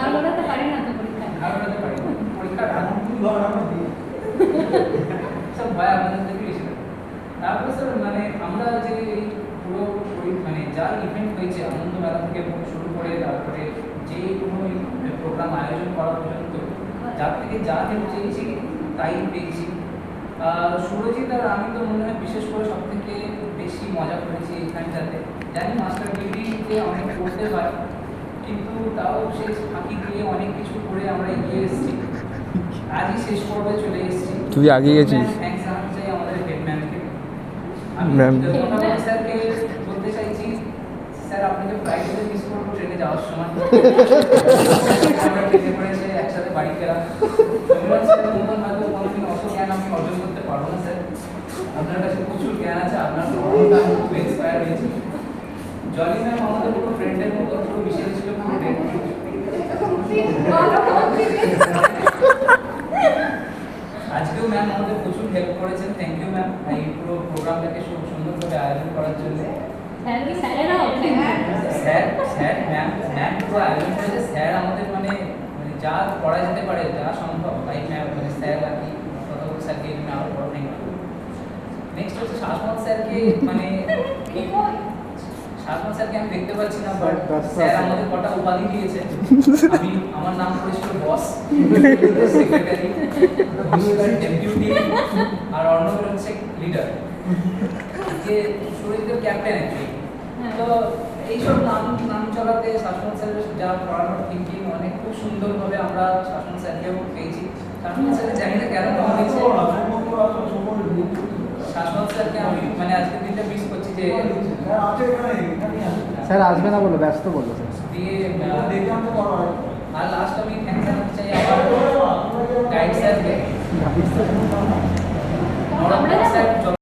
আর বলতে পারি না তো পরীক্ষা। আর বলতে পারি না পরীক্ষার সব ভয় আপনাদের থেকে বেশি লাগে। তারপরে স্যার মানে আমরা যে এই পুরো মানে যা ইভেন্ট হয়েছে আনন্দ মেলা থেকে শুরু করে তারপরে যে কোনো প্রোগ্রাম আয়োজন করা পর্যন্ত যার থেকে যা হেল্প চেয়েছি তাই পেয়েছি। সুরজিৎ আর আমি তো মনে হয় বিশেষ করে সব থেকে বেশি মজা করেছি এইখানটাতে। জানি মাস্টার ডিগ্রিতে অনেক করতে হয় কিন্তু তাও সেই ফাঁকি দিয়ে অনেক কিছু করে আমরা এগিয়ে এসেছি। আজই শেষ পর্বে চলে এসেছি। তুই আগে গেছিস। থ্যাঙ্কস জানাতে চাই আমাদের হেড ম্যামকে। আমি ম্যাম স্যারকে বলতে চাইছি স্যার আপনাকে ফ্লাইটে মিস করবো ট্রেনে যাওয়ার সময়। আমরা ট্রেনে করে এসে একসাথে বাড়ি ফেরা। রবিবার স্যারের মতন হয়তো কোনোদিন অত জ্ঞান আমি অর্জন করতে পারবো না স্যার। আপনার কাছে প্রচুর জ্ঞান আছে, আপনার পড়ানোটা আমি খুব ইন্সপায়ার হয়েছি। জলি ম্যাম আমাদের পুরো ফ্রেন্ডের মতো পুরো মিশে ছিল পুরো ডেট। আজকেও ম্যাম আমাদের প্রচুর হেল্প করেছেন, থ্যাংক ইউ ম্যাম এই পুরো প্রোগ্রামটাকে খুব সুন্দরভাবে আয়োজন করার জন্য। স্যার কি স্যারেরাও স্যার ম্যাম পুরো আয়োজন করেছে। স্যার আমাদের মানে যা করা যেতে পারে যা সম্ভব তাই ম্যাম মানে স্যার আর কি কথা বলতে স্যারকে আমি আরও বড় থ্যাংক ইউ। নেক্সট হচ্ছে শাসমত স্যারকে মানে শাসমত স্যারকে আমি দেখতে পাচ্ছি না বাট স্যার আমাদের কটা উপাধি দিয়েছে। আমি আমার নাম পড়েছিল বস, সেক্রেটারি, ডেপুটি আর অর্ণবের হচ্ছে লিডার, যে সুরজিতের ক্যাপ্টেন অ্যাকচুয়ালি। তো এইসব নাম চলাতে শাসমত স্যারের যা পড়ানোর থিঙ্কিং অনেক খুব সুন্দরভাবে আমরা শাসমত স্যারকেও পেয়েছি। শাসমত স্যারকে জানি না কেন মনে হয়েছে শাসমত স্যারকে আমি মানে আজকের দিনটা মিস করছি যে স্যার আসবে না বলো, ব্যস্ত বললো স্যার। দিয়ে আর লাস্ট আমি থ্যাংক জানাতে চাই আমার গাইড স্যারকে। আমরা স্যার